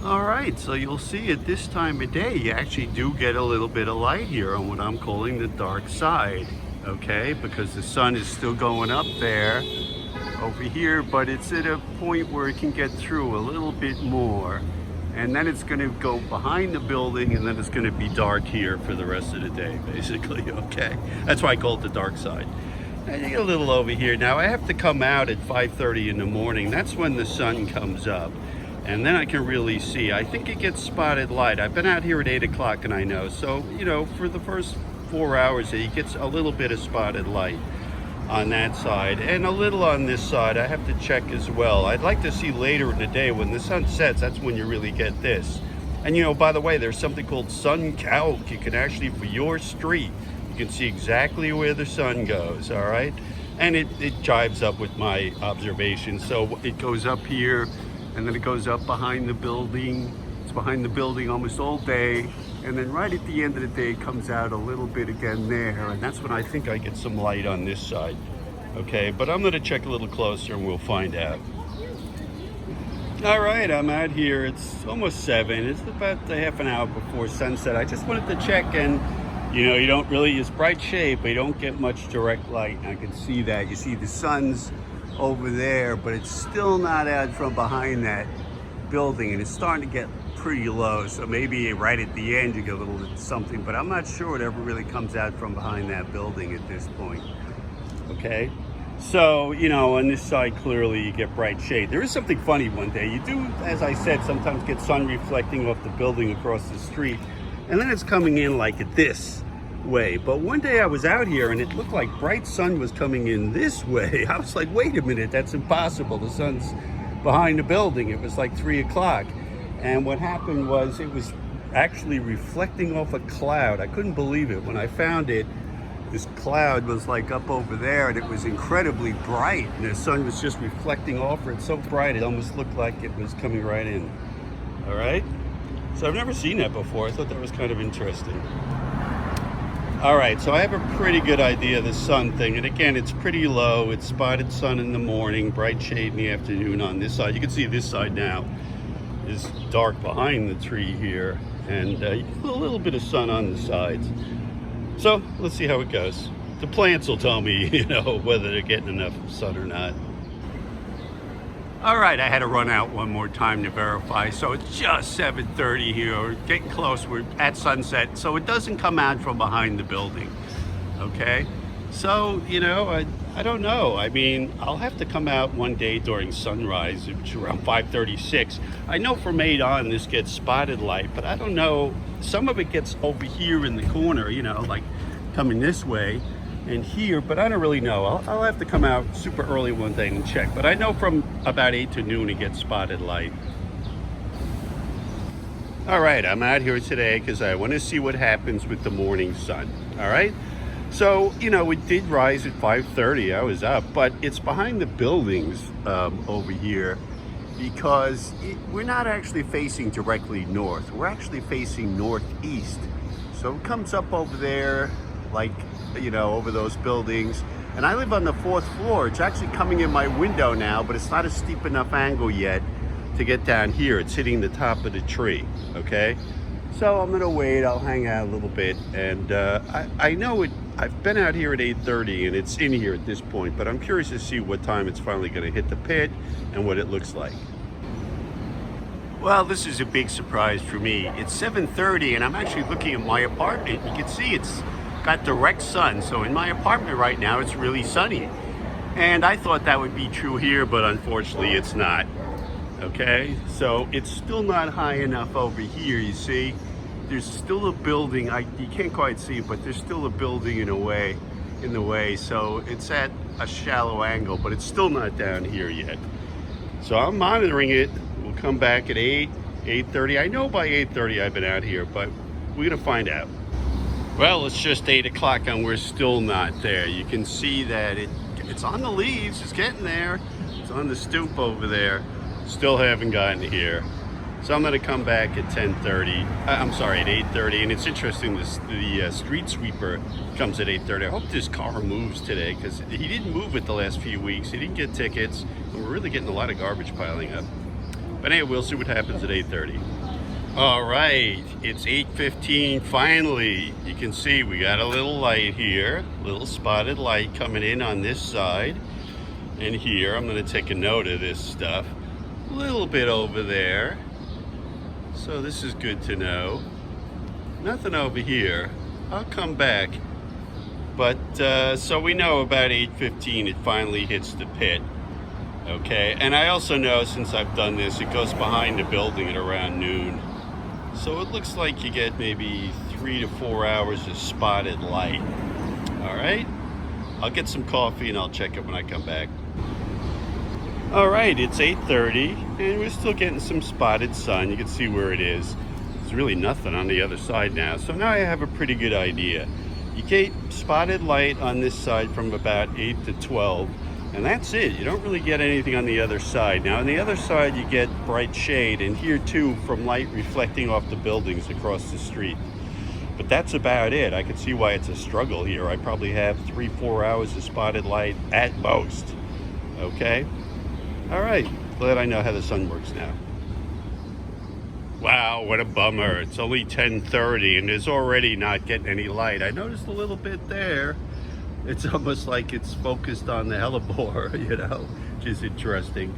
All right, so you'll see at this time of day, you actually do get a little bit of light here on what I'm calling the dark side, okay? Because the sun is still going up there over here, but it's at a point where it can get through a little bit more. And then it's gonna go behind the building, and then it's gonna be dark here for the rest of the day, basically, okay? That's why I call it the dark side. And you get a little over here. Now I have to come out at 5:30 in the morning. That's when the sun comes up. And then I can really see. I think it gets spotted light. I've been out here at 8 o'clock and I know. So, you know, for the first 4 hours, it gets a little bit of spotted light on that side and a little on this side. I have to check as well. I'd like to see later in the day when the sun sets, that's when you really get this. And you know, by the way, there's something called sun calc. You can actually, for your street, you can see exactly where the sun goes, all right? And it jives up with my observations. So it goes up here, and then it goes up behind the building. It's behind the building almost all day. And then right at the end of the day, it comes out a little bit again there. And that's when I think I get some light on this side. Okay, but I'm gonna check a little closer and we'll find out. All right, I'm out here. It's almost 7. It's about a half an hour before sunset. I just wanted to check, and you know, you don't really, it's bright shade, but you don't get much direct light. I can see that. You see the sun's over there, but it's still not out from behind that building, and it's starting to get pretty low. So maybe right at the end you get a little something, but I'm not sure it ever really comes out from behind that building at this point. Okay, so you know, on this side clearly you get bright shade. There is something funny one day. You do, as I said, sometimes get sun reflecting off the building across the street, and then it's coming in like this way. But one day I was out here and it looked like bright sun was coming in this way. I was like, wait a minute, that's impossible. The sun's behind the building. It was like 3 o'clock. And what happened was it was actually reflecting off a cloud. I couldn't believe it. When I found it, this cloud was like up over there and it was incredibly bright. And the sun was just reflecting off it so bright, it almost looked like it was coming right in. All right? So I've never seen that before. I thought that was kind of interesting. All right, so I have a pretty good idea of the sun thing. And again, it's pretty low. It's spotted sun in the morning, bright shade in the afternoon on this side. You can see this side now is dark behind the tree here. And a little bit of sun on the sides. So let's see how it goes. The plants will tell me, you know, whether they're getting enough sun or not. All right, I had to run out one more time to verify. So it's just 7:30 here, we're getting close, we're at sunset. So it doesn't come out from behind the building, okay? So, you know, I don't know. I mean, I'll have to come out one day during sunrise, which is around 5:36. I know from 8 on this gets spotted light, but I don't know. Some of it gets over here in the corner, you know, like coming this way and here, but I don't really know. I'll have to come out super early one day and check, but I know from about 8 to noon it gets spotted light. All right, I'm out here today because I want to see what happens with the morning sun. All right, so you know, it did rise at 5:30. I was up, but it's behind the buildings over here because we're not actually facing directly north. We're actually facing northeast. So it comes up over there, like, you know, over those buildings. And I live on the 4th floor. It's actually coming in my window now, but it's not a steep enough angle yet to get down here. It's hitting the top of the tree, okay? So I'm gonna wait, I'll hang out a little bit. And I know it, I've been out here at 8:30 and it's in here at this point, but I'm curious to see what time it's finally gonna hit the pit and what it looks like. Well, this is a big surprise for me. It's 7:30 and I'm actually looking at my apartment. You can see it's got direct sun. So in my apartment right now, it's really sunny. And I thought that would be true here, but unfortunately it's not. Okay, so it's still not high enough over here, you see? There's still a building, you can't quite see it, but there's still a building in the way. So it's at a shallow angle, but it's still not down here yet. So I'm monitoring it. We'll come back at 8:30. I know by 8:30 I've been out here, but we're gonna find out. Well, it's just 8 o'clock and we're still not there. You can see that it's on the leaves, it's getting there. It's on the stoop over there. Still haven't gotten here. So I'm gonna come back at 10:30. I'm sorry, at 8:30. And it's interesting, the street sweeper comes at 8:30. I hope this car moves today because he didn't move it the last few weeks. He didn't get tickets. And we're really getting a lot of garbage piling up. But anyway, we'll see what happens at 8:30. All right, it's 8:15 finally. You can see we got a little light here, little spotted light coming in on this side. And here, I'm gonna take a note of this stuff. A little bit over there. So this is good to know. Nothing over here. I'll come back. But so we know about 8:15 it finally hits the pit. Okay, and I also know since I've done this, it goes behind the building at around noon. So it looks like you get maybe 3 to 4 hours of spotted light. All right, I'll get some coffee and I'll check it when I come back. All right, it's 8:30 and we're still getting some spotted sun. You can see where it is. There's really nothing on the other side now. So now I have a pretty good idea. You get spotted light on this side from about 8 to 12. And that's it. You don't really get anything on the other side. Now on the other side you get bright shade, and here too from light reflecting off the buildings across the street. But that's about it. I can see why it's a struggle here. I probably have 3-4 hours of spotted light at most. Okay? All right, glad I know how the sun works now. Wow, what a bummer. It's only 10:30 and there's already not getting any light. I noticed a little bit there. It's almost like it's focused on the hellebore, you know, which is interesting.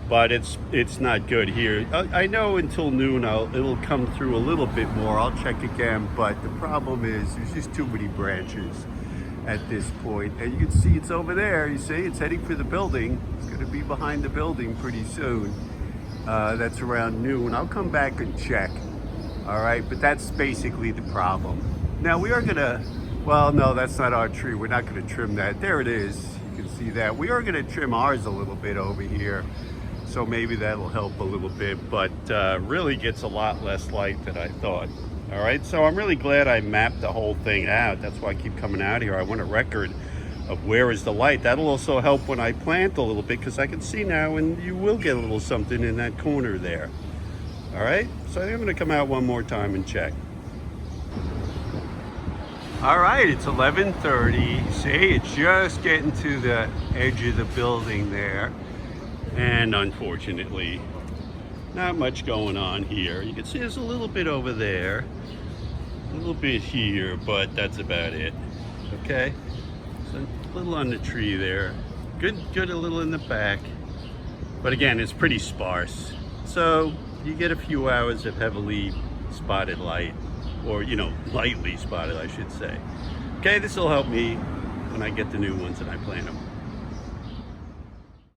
But it's not good here. I know until noon it'll come through a little bit more. I'll check again, but the problem is there's just too many branches at this point. And you can see it's over there. You see, it's heading for the building. It's going to be behind the building pretty soon. That's around noon. I'll come back and check. All right, but that's basically the problem. Now we are going to, well, no, that's not our tree. We're not going to trim that. There it is. You can see that. We are going to trim ours a little bit over here. So maybe that'll help a little bit, but really gets a lot less light than I thought. All right, so I'm really glad I mapped the whole thing out. That's why I keep coming out here. I want a record of where is the light. That'll also help when I plant a little bit, because I can see now and you will get a little something in that corner there. All right, so I'm going to come out one more time and check. All right, it's 11:30. See, it's just getting to the edge of the building there. And unfortunately, not much going on here. You can see there's a little bit over there, a little bit here, but that's about it. Okay, so a little on the tree there. Good, a little in the back. But again, it's pretty sparse. So you get a few hours of heavily spotted light, or, you know, lightly spotted, I should say. Okay, this will help me when I get the new ones and I plant them.